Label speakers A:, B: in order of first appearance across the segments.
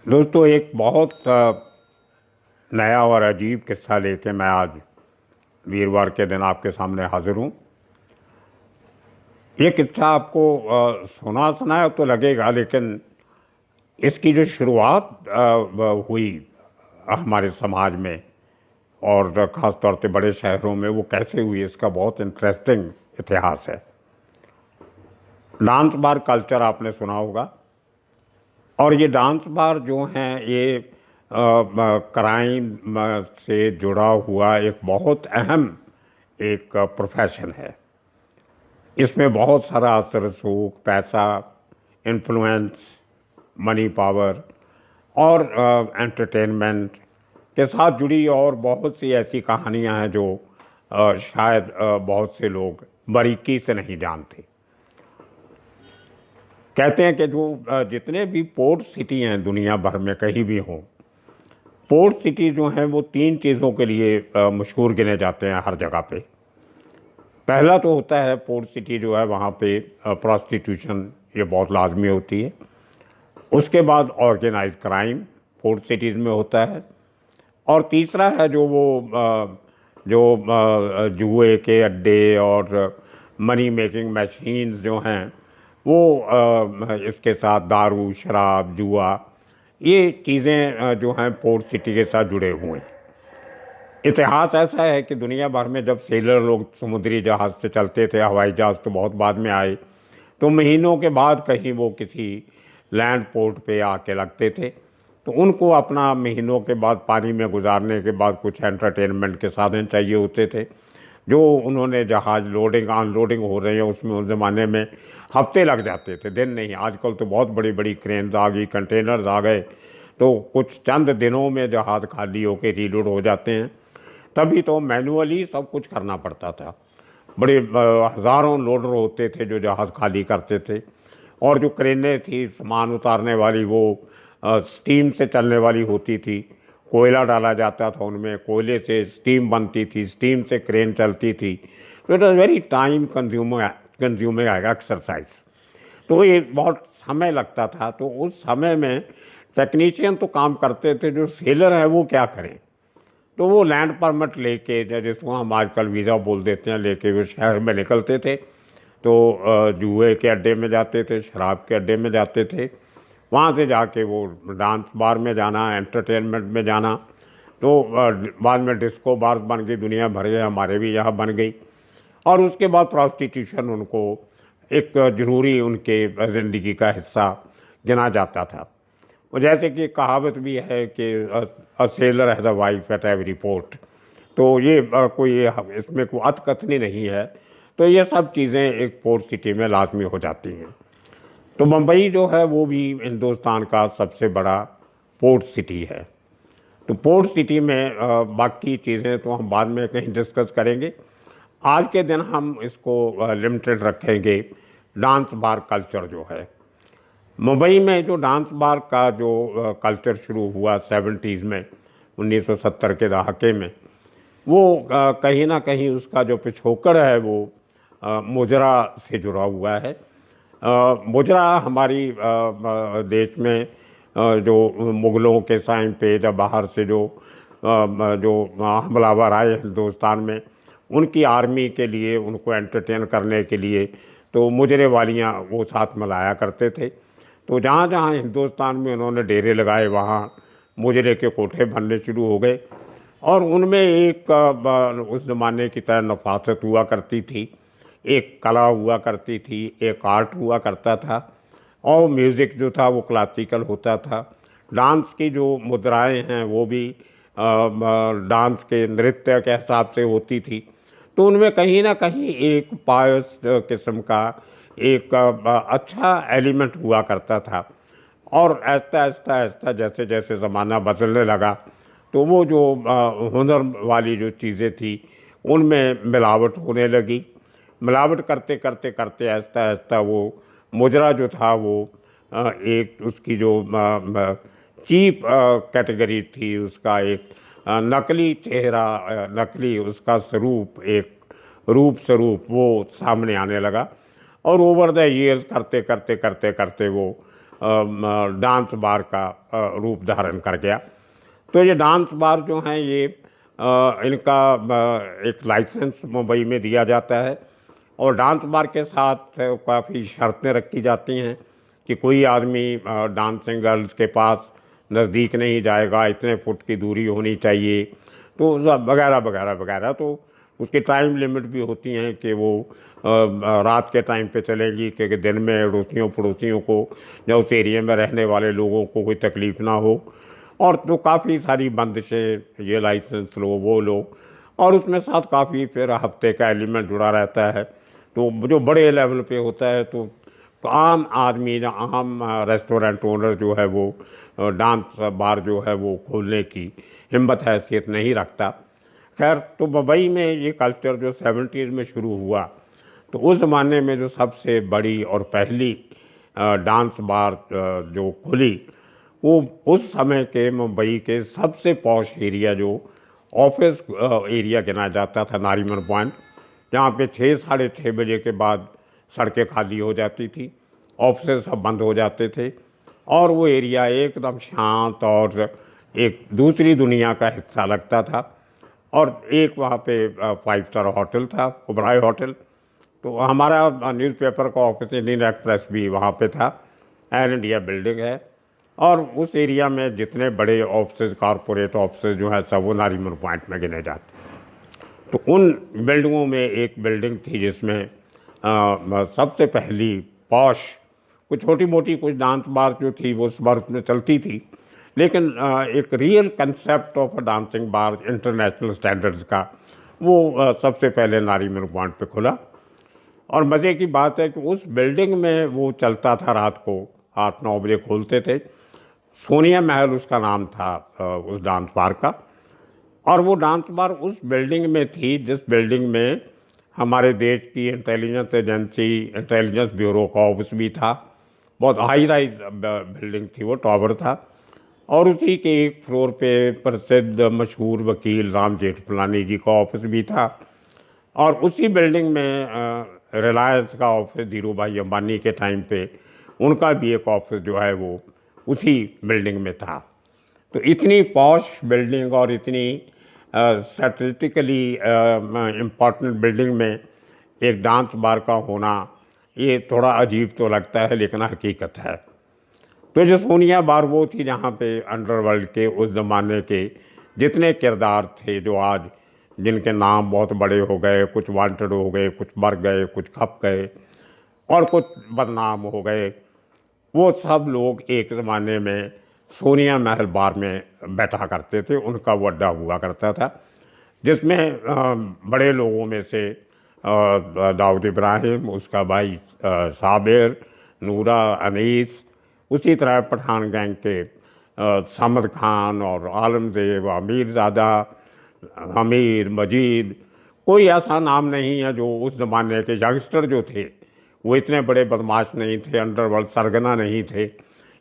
A: दोस्तों, एक बहुत नया और अजीब किस्सा लेके मैं आज वीरवार के दिन आपके सामने हाजिर हूँ। ये किस्सा आपको सुना सुनाया तो लगेगा, लेकिन इसकी जो शुरुआत हुई हमारे समाज में और ख़ास तौर पे बड़े शहरों में, वो कैसे हुई, इसका बहुत इंटरेस्टिंग इतिहास है। डांस बार कल्चर आपने सुना होगा। और ये डांस बार जो हैं, ये क्राइम से जुड़ा हुआ एक बहुत अहम एक प्रोफेशन है। इसमें बहुत सारा असर, सूख, पैसा, इन्फ्लुएंस, मनी पावर और एंटरटेनमेंट के साथ जुड़ी और बहुत सी ऐसी कहानियां हैं जो शायद बहुत से लोग बारीकी से नहीं जानते। कहते हैं कि जो जितने भी पोर्ट सिटी हैं दुनिया भर में कहीं भी हों, पोर्ट सिटी जो हैं वो तीन चीज़ों के लिए मशहूर गिने जाते हैं हर जगह पे। पहला तो होता है पोर्ट सिटी जो है वहाँ पे प्रोस्टिट्यूशन ये बहुत लाजमी होती है। उसके बाद ऑर्गेनाइज क्राइम पोर्ट सिटीज़ में होता है। और तीसरा है जो वो जुए के अड्डे और मनी मेकिंग मशीन्स जो हैं, वो इसके साथ दारू, शराब, जुआ, ये चीज़ें जो हैं पोर्ट सिटी के साथ जुड़े हुए हैं। इतिहास ऐसा है कि दुनिया भर में जब सेलर लोग समुद्री जहाज़ से चलते थे, हवाई जहाज़ तो बहुत बाद में आए, तो महीनों के बाद कहीं वो किसी लैंड पोर्ट पे आके लगते थे, तो उनको अपना महीनों के बाद पानी में गुजारने के बाद कुछ एंटरटेनमेंट के साधन चाहिए होते थे। जो उन्होंने जहाज़ लोडिंग अनलोडिंग हो रहे हैं उसमें उस ज़माने में हफ्ते लग जाते थे, दिन नहीं। आजकल तो बहुत बड़ी बड़ी क्रेन्स आ गई, कंटेनर्स आ गए, तो कुछ चंद दिनों में जहाज़ खाली होके रीलोड हो जाते हैं। तभी तो मैनुअली सब कुछ करना पड़ता था। बड़े हज़ारों लोडर होते थे जो जहाज़ खाली करते थे। और जो क्रेनें थी सामान उतारने वाली, वो स्टीम से चलने वाली होती थी। कोयला डाला जाता था उनमें, कोयले से स्टीम बनती थी, स्टीम से क्रेन चलती थी। तो it was very time consuming exercise. तो ये बहुत समय लगता था। तो उस समय में टेक्नीशियन तो काम करते थे, जो सेलर हैं वो क्या करें। तो वो लैंड परमिट लेके, जिसको हम आजकल वीज़ा बोल देते हैं, लेके वो शहर में निकलते थे। तो जुए के अड्डे में जाते थे, शराब के अड्डे में जाते थे। वहाँ से जाके वो डांस बार में जाना, एंटरटेनमेंट में जाना। तो बाद में डिस्को बार बन गई, दुनिया भर के, हमारे भी यहाँ बन गई। और उसके बाद प्रोस्टिट्यूशन उनको एक ज़रूरी उनके ज़िंदगी का हिस्सा गिना जाता था। और जैसे कि कहावत भी है कि a seller has a wife at every port. तो ये कोई इसमें कोई अतकथनी नहीं है। तो ये सब चीज़ें एक पोर्ट सिटी में लाजमी हो जाती हैं। तो मुंबई जो है वो भी हिंदुस्तान का सबसे बड़ा पोर्ट सिटी है। तो पोर्ट सिटी में बाकी चीज़ें तो हम बाद में कहीं डिस्कस करेंगे। आज के दिन हम इसको लिमिटेड रखेंगे डांस बार कल्चर जो है। मुंबई में जो डांस बार का जो कल्चर शुरू हुआ 70s में, 1970 के दहाके में, वो कहीं ना कहीं उसका जो पिछोकड़ है वो मुजरा से जुड़ा हुआ है। मुजरा हमारी देश में जो मुग़लों के टाइम पे जब बाहर से जो हमलावर आए हिंदुस्तान में, उनकी आर्मी के लिए, उनको एंटरटेन करने के लिए, तो मुजरे वालियाँ वो साथ में लाया करते थे। तो जहाँ जहाँ हिंदुस्तान में उन्होंने डेरे लगाए, वहाँ मुजरे के कोठे बनने शुरू हो गए। और उनमें एक उस ज़माने की तरह नफासत हुआ करती थी, एक कला हुआ करती थी, एक आर्ट हुआ करता था। और म्यूज़िक जो था वो क्लासिकल होता था। डांस की जो मुद्राएं हैं वो भी डांस के नृत्य के हिसाब से होती थी। तो उनमें कहीं ना कहीं एक पायस किस्म का एक अच्छा एलिमेंट हुआ करता था। और ऐसा ऐसा ऐसा जैसे जैसे ज़माना बदलने लगा, तो वो जो हुनर वाली जो चीज़ें थी उनमें मिलावट होने लगी। मिलावट करते करते करते ऐसा ऐसा वो मुजरा जो था वो एक उसकी जो चीप कैटेगरी थी, उसका एक नकली चेहरा, नकली उसका स्वरूप, एक रूप स्वरूप वो सामने आने लगा। और ओवर द ईयर्स करते करते करते करते वो डांस बार का रूप धारण कर गया। तो ये डांस बार जो हैं ये इनका एक लाइसेंस मुंबई में दिया जाता है और डांस बार के साथ काफ़ी शर्तें रखी जाती हैं कि कोई आदमी डांसिंग गर्ल्स के पास नज़दीक नहीं जाएगा, इतने फुट की दूरी होनी चाहिए, तो वगैरह वगैरह वगैरह। तो उसकी टाइम लिमिट भी होती हैं कि वो रात के टाइम पे चलेगी, क्योंकि दिन में अड़ोसियों पड़ोसियों को या उस एरिया में रहने वाले लोगों को कोई तकलीफ़ ना हो। और तो काफ़ी सारी बंदिशें, ये लाइसेंस लो वो लो, और उसमें साथ काफ़ी फिर हफ्ते का एलिमेंट जुड़ा रहता है। तो जो बड़े लेवल पे होता है तो आम आदमी या आम रेस्टोरेंट ओनर जो है वो डांस बार जो है वो खोलने की हिम्मत हैसियत नहीं रखता। खैर, तो मुंबई में ये कल्चर जो 70s में शुरू हुआ, तो उस ज़माने में जो सबसे बड़ी और पहली डांस बार जो खुली, वो उस समय के मुंबई के सबसे पॉश एरिया जो ऑफिस एरिया गिना जाता था, नारीमन पॉइंट, जहाँ पे 6 साढ़े 6 बजे के बाद सड़कें खाली हो जाती थी, ऑफिस सब बंद हो जाते थे और वो एरिया एकदम शांत और एक दूसरी दुनिया का हिस्सा लगता था। और एक वहाँ पे 5 स्टार होटल था, ओबराय होटल। तो हमारा न्यूज़पेपर का ऑफिस, इंडियन एक्सप्रेस भी वहाँ पे था, एयर इंडिया बिल्डिंग है। और उस एरिया में जितने बड़े ऑफिस, कॉरपोरेट ऑफिस जो है सब वो नारीमन पॉइंट में गिने जाते हैं। तो उन बिल्डिंगों में एक बिल्डिंग थी जिसमें सबसे पहली पॉश, कुछ छोटी मोटी कुछ डांस बार जो थी वो उस बार उसमें चलती थी, लेकिन एक real concept of a dancing bar international standards का वो सबसे पहले नारीमन पॉइंट पे खुला। और मज़े की बात है कि उस बिल्डिंग में वो चलता था, रात को 8-9 बजे खोलते थे। सोनिया महल उसका नाम था उस डांस बार का। और वो डांस बार उस बिल्डिंग में थी जिस बिल्डिंग में हमारे देश की इंटेलिजेंस एजेंसी, इंटेलिजेंस ब्यूरो का ऑफिस भी था। बहुत हाई राइज बिल्डिंग थी, वो टावर था। और उसी के एक फ्लोर पे प्रसिद्ध मशहूर वकील राम जेठमलानी जी का ऑफिस भी था। और उसी बिल्डिंग में रिलायंस का ऑफिस, धीरू भाई अंबानी के टाइम पे उनका भी एक ऑफिस जो है वो उसी बिल्डिंग में था। तो इतनी पॉश बिल्डिंग और इतनी स्ट्रेटेजिकली इम्पॉर्टेंट बिल्डिंग में एक डांस बार का होना, ये थोड़ा अजीब तो लगता है लेकिन हकीकत है। तो जो सोनिया बार वो थी जहाँ पे अंडरवर्ल्ड के उस ज़माने के जितने किरदार थे जो आज जिनके नाम बहुत बड़े हो गए, कुछ वांटेड हो गए, कुछ मर गए, कुछ खप गए और कुछ बदनाम हो गए, वो सब लोग एक ज़माने में सोनिया महल बार में बैठा करते थे। उनका वो अड्डा हुआ करता था जिसमें बड़े लोगों में से दाऊद इब्राहिम, उसका भाई साबिर, नूरा, अनीस, उसी तरह पठान गैंग के समद खान और आलमजेब, अमीरज़ादा, हमीर, मजीद, कोई ऐसा नाम नहीं है जो उस ज़माने के यंगस्टर जो थे वो इतने बड़े बदमाश नहीं थे, अंडरवर्ल्ड सरगना नहीं थे।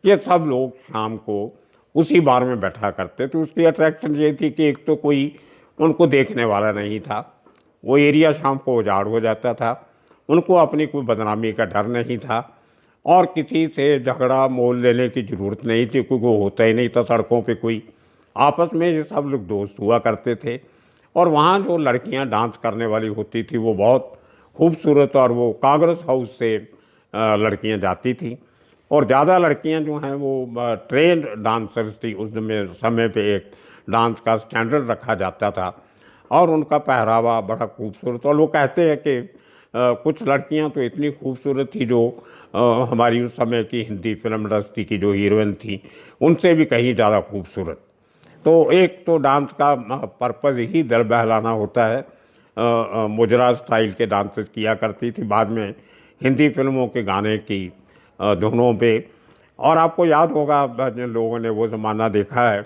A: ये सब लोग शाम को उसी बार में बैठा करते। तो उसकी अट्रैक्शन ये थी कि एक तो कोई उनको देखने वाला नहीं था, वो एरिया शाम को उजाड़ हो जाता था, उनको अपनी कोई बदनामी का डर नहीं था और किसी से झगड़ा मोल लेने की ज़रूरत नहीं थी, क्योंकि वो होता ही नहीं था सड़कों पे कोई। आपस में ये सब लोग दोस्त हुआ करते थे। और वहाँ जो लड़कियाँ डांस करने वाली होती थी वो बहुत खूबसूरत, और वो कांग्रेस हाउस से लड़कियाँ जाती थीं और ज़्यादा लड़कियाँ जो हैं वो ट्रेंड डांसर्स थी। उस समय पे एक डांस का स्टैंडर्ड रखा जाता था और उनका पहरावा बड़ा खूबसूरत। और वो कहते हैं कि कुछ लड़कियां तो इतनी खूबसूरत थी जो हमारी उस समय की हिंदी फिल्म इंडस्ट्री की जो हीरोइन थी उनसे भी कहीं ज़्यादा खूबसूरत। तो एक तो डांस का पर्पज़ ही दिल बहलाना होता है। मुजरा स्टाइल के डांसेस किया करती थी, बाद में हिंदी फिल्मों के गाने की धुनों पे। और आपको याद होगा जिन लोगों ने वो ज़माना देखा है,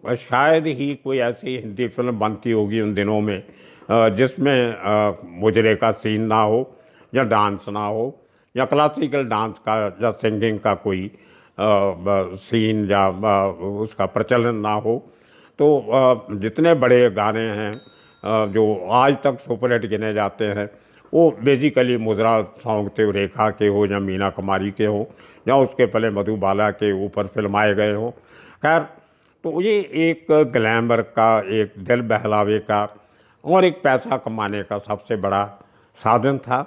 A: शायद ही कोई ऐसी हिंदी फिल्म बनती होगी उन दिनों में जिसमें मुजरे का सीन ना हो या डांस ना हो या क्लासिकल डांस का या सिंगिंग का कोई सीन या उसका प्रचलन ना हो। तो जितने बड़े गाने हैं जो आज तक सुपरहिट गिने जाते हैं वो बेसिकली मुजरा सॉन्ग थे, रेखा के हो या मीना कुमारी के हो या उसके पहले मधुबाला के ऊपर फिल्माए गए हों। खैर, तो ये एक ग्लैमर का, एक दिल बहलावे का और एक पैसा कमाने का सबसे बड़ा साधन था।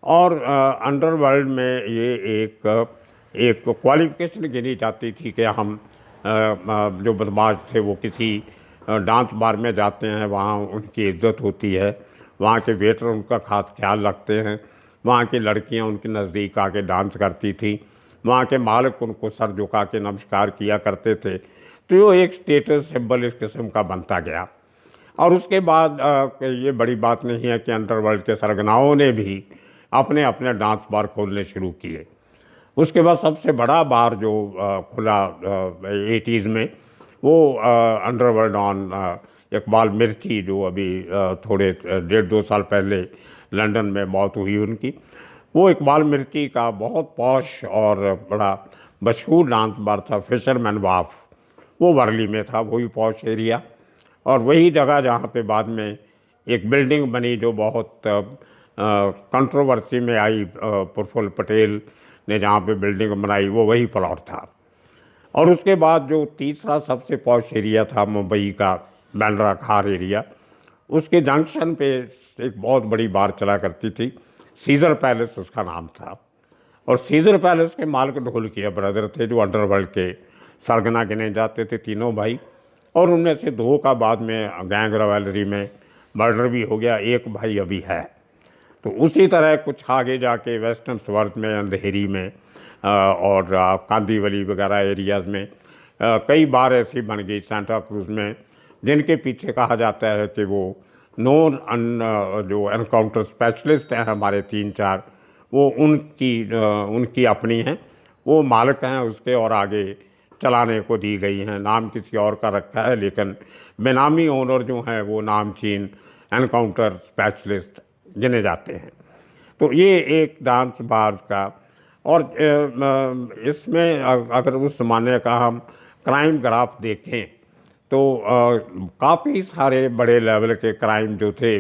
A: और अंडरवर्ल्ड में ये एक एक क्वालिफिकेशन गिनी जाती थी कि हम जो बदमाश थे वो किसी डांस बार में जाते हैं, वहाँ उनकी इज्जत होती है, वहाँ के वेटर उनका खास ख्याल रखते हैं, वहाँ की लड़कियाँ उनके नज़दीक आके डांस करती थी, वहाँ के मालिक उनको सर झुका के नमस्कार किया करते थे। तो वो एक स्टेटस सिंबल इस किस्म का बनता गया। और उसके बाद ये बड़ी बात नहीं है कि अंडरवर्ल्ड के सरगनाओं ने भी अपने अपने डांस बार खोलने शुरू किए। उसके बाद सबसे बड़ा बार जो खुला 80s में, वो अंडरवर्ल्ड ऑन इकबाल मिर्ची, जो अभी थोड़े 1.5-2 साल पहले लंदन में मौत हुई उनकी। वो इकबाल मिर्ची का बहुत पॉश और बड़ा मशहूर डांस बार था फिशरमैन वाफ। वो वर्ली में था, वही पॉश एरिया, और वही जगह जहाँ पे बाद में एक बिल्डिंग बनी जो बहुत कंट्रोवर्सी में आई। प्रफुल्ल पटेल ने जहाँ पे बिल्डिंग बनाई वो वही प्लॉट था। और उसके बाद जो तीसरा सबसे पॉश एरिया था मुंबई का बैंड्रा खार एरिया, उसके जंक्शन पे एक बहुत बड़ी बार चला करती थी, सीजर पैलेस उसका नाम था। और सीजर पैलेस के मालिक ढोलकिया ब्रदर थे, जो अंडरवर्ल्ड के सरगना गिने जाते थे, तीनों भाई। और उनमें से 2 का बाद में गैंग रवैलरी में मर्डर भी हो गया, एक भाई अभी है। तो उसी तरह कुछ आगे जाके वेस्टर्न स्वर्थ में, अंधेरी में और कांदीवली वगैरह एरियाज़ में कई बार ऐसी बन गई, सेंटा क्रूज में, जिनके पीछे कहा जाता है कि वो नॉन जो एनकाउंटर स्पेशलिस्ट हैं हमारे 3-4, वो उनकी अपनी हैं, वो मालिक हैं उसके, और आगे चलाने को दी गई हैं। नाम किसी और का रखा है, लेकिन बेनामी ओनर जो हैं वो नामचीन एनकाउंटर स्पेशलिस्ट गिने जाते हैं। तो ये एक डांस बार का। और इसमें अगर उस ज़माने का हम क्राइम ग्राफ देखें तो काफ़ी सारे बड़े लेवल के क्राइम जो थे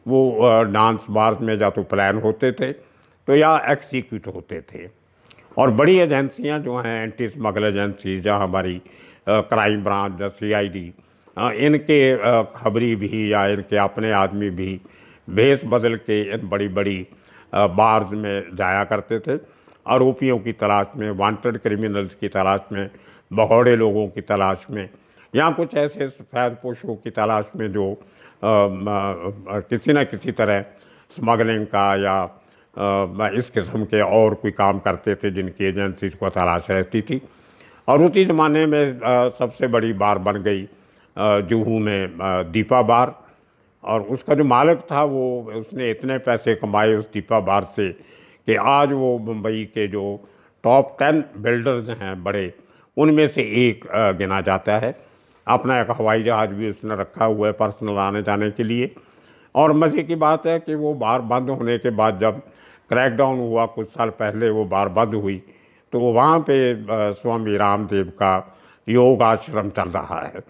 A: वो डांस बार में या तो प्लान होते थे तो या एक्सिक्यूट होते थे। और बड़ी एजेंसियां जो हैं, एंटी स्मगल एजेंसी, जहाँ हमारी क्राइम ब्रांच या CID, इनके खबरी भी या इनके अपने आदमी भी भेस बदल के इन बड़ी बड़ी बार्स में जाया करते थे, आरोपियों की तलाश में, वांटेड क्रिमिनल्स की तलाश में, भगौड़े लोगों की तलाश में, या कुछ ऐसे सफ़ेद पोशों की तलाश में जो किसी न किसी तरह स्मगलिंग का या इस किस्म के और कोई काम करते थे, जिनकी एजेंसी को तलाश रहती थी। और उसी ज़माने में सबसे बड़ी बार बन गई जुहू में दीपा बार। और उसका जो मालिक था वो, उसने इतने पैसे कमाए उस दीपा बार से कि आज वो मुंबई के जो टॉप 10 बिल्डर्स हैं बड़े, उनमें से एक गिना जाता है। अपना एक हवाई जहाज़ भी उसने रखा हुआ है पर्सनल आने जाने के लिए। और मज़े की बात है कि वो बार बंद होने के बाद, जब क्रैकडाउन हुआ कुछ साल पहले, वो बार बंद हुई, तो वहाँ पे स्वामी रामदेव का योग आश्रम चल रहा है।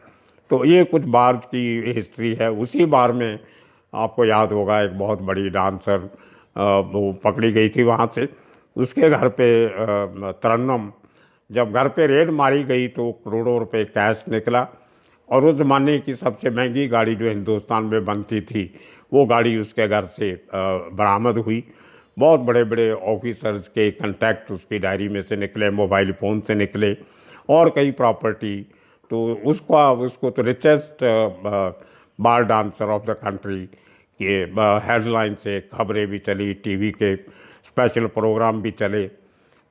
A: तो ये कुछ बार की हिस्ट्री है। उसी बार में आपको याद होगा एक बहुत बड़ी डांसर वो पकड़ी गई थी वहाँ से, उसके घर पे तरन्नुम, जब घर पे रेड मारी गई तो करोड़ों रुपए कैश निकला। और उस ज़माने की सबसे महंगी गाड़ी जो हिंदुस्तान में बनती थी, वो गाड़ी उसके घर से बरामद हुई। बहुत बड़े बड़े ऑफिसर्स के कंटैक्ट उसकी डायरी में से निकले, मोबाइल फ़ोन से निकले, और कई प्रॉपर्टी। तो उसको तो richest bar dancer of the country के हेडलाइन से खबरें भी चली, टीवी के स्पेशल प्रोग्राम भी चले।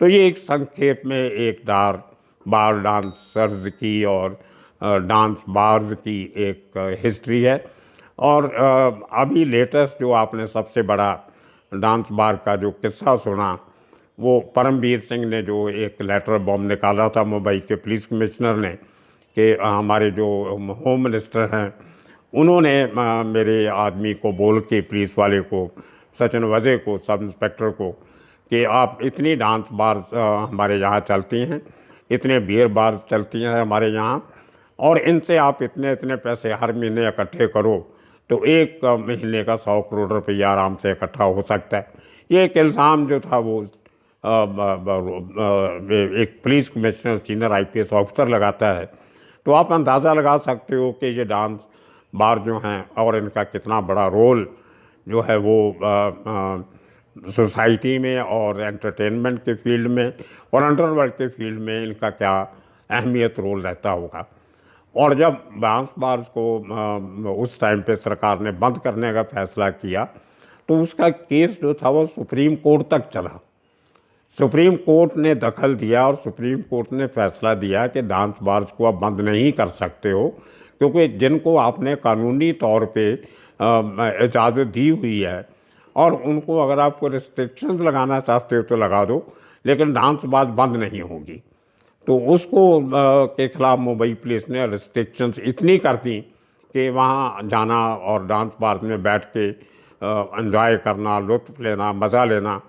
A: तो ये एक संक्षेप में एक बार डांसर्स की और डांस बार्स की एक हिस्ट्री है। और अभी लेटेस्ट जो आपने सबसे बड़ा डांस बार का जो किस्सा सुना, वो परमवीर सिंह ने जो एक लेटर बॉम्ब निकाला था मुंबई के पुलिस कमिश्नर ने, कि हमारे जो होम मिनिस्टर हैं उन्होंने मेरे आदमी को बोल के, पुलिस वाले को, सचिन वजे को, सब इंस्पेक्टर को, कि आप इतनी डांस बार हमारे यहाँ चलती हैं, इतने बियर बार चलती हैं हमारे यहाँ, और इनसे आप इतने इतने पैसे हर महीने इकट्ठे करो तो एक महीने का 100 करोड़ रुपया आराम से इकट्ठा हो सकता है। ये एक इल्ज़ाम जो था वो एक police commissioner senior IPS officer लगाता है, तो आप अंदाज़ा लगा सकते हो कि ये डांस बार जो हैं और इनका कितना बड़ा रोल जो है वो सोसाइटी में और एंटरटेनमेंट के फील्ड में और अंडरवर्ल्ड के फील्ड में इनका क्या अहमियत रोल रहता होगा। और जब डांस बार्स को उस टाइम पे सरकार ने बंद करने का फैसला किया, तो उसका केस जो था वो सुप्रीम कोर्ट तक चला। सुप्रीम कोर्ट ने दखल दिया और सुप्रीम कोर्ट ने फैसला दिया कि डांस बार्स को आप बंद नहीं कर सकते हो, क्योंकि जिनको आपने कानूनी तौर पे इजाज़त दी हुई है और उनको अगर आपको रिस्ट्रिक्शंस लगाना चाहते हो तो लगा दो, लेकिन डांस बार बंद नहीं होगी। तो उसको के खिलाफ मुंबई पुलिस ने रिस्ट्रिक्शंस इतनी कर दी कि वहाँ जाना और डांस बार में बैठ के एंजॉय करना, लुत्फ़ लेना, मज़ा लेना,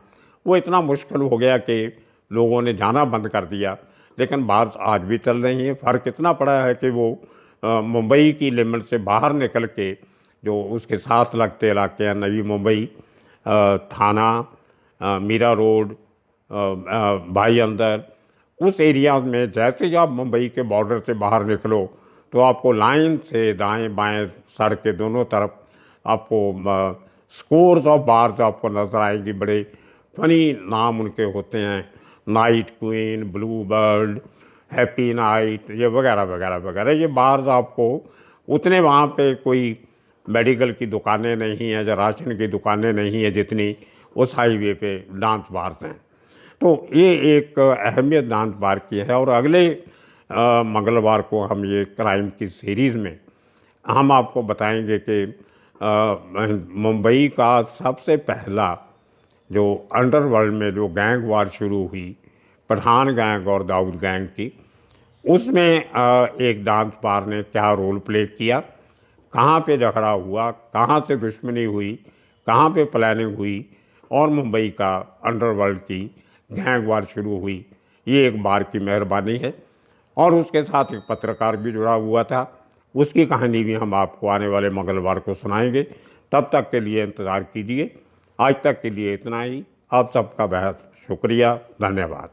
A: वो इतना मुश्किल हो गया कि लोगों ने जाना बंद कर दिया। लेकिन बार्स आज भी चल रही हैं। फ़र्क इतना पड़ा है कि वो मुंबई की लिमिट से बाहर निकल के जो उसके साथ लगते इलाके हैं, नवी मुंबई, थाना, मीरा रोड, भाई अंदर, उस एरिया में जैसे ही आप मुंबई के बॉर्डर से बाहर निकलो तो आपको लाइन से दाएं बाएं सड़क के दोनों तरफ आपको स्कोर्स ऑफ बार्स आपको नज़र आएंगी। बड़े फनी नाम उनके होते हैं, night queen, blue bird, happy night, ये वगैरह वगैरह वगैरह। ये बार्स आपको उतने वहाँ पे कोई मेडिकल की दुकानें नहीं हैं या राशन की दुकानें नहीं हैं जितनी उस हाईवे पे डांस बार्स हैं। तो ये एक अहमियत डांस बार की है। और अगले मंगलवार को हम ये क्राइम की सीरीज़ में हम आपको बताएंगे कि मुंबई का सबसे पहला जो अंडरवर्ल्ड में जो गैंग वार शुरू हुई, पठान गैंग और दाऊद गैंग की, उसमें एक डांस बार ने क्या रोल प्ले किया, कहाँ पे झगड़ा हुआ, कहाँ से दुश्मनी हुई, कहाँ पे प्लानिंग हुई और मुंबई का अंडरवर्ल्ड की गैंग वार शुरू हुई, ये एक बार की मेहरबानी है। और उसके साथ एक पत्रकार भी जुड़ा हुआ था, उसकी कहानी भी हम आपको आने वाले मंगलवार को सुनाएंगे। तब तक के लिए इंतज़ार कीजिए। आज तक के लिए इतना ही। आप सबका बेहद शुक्रिया, धन्यवाद।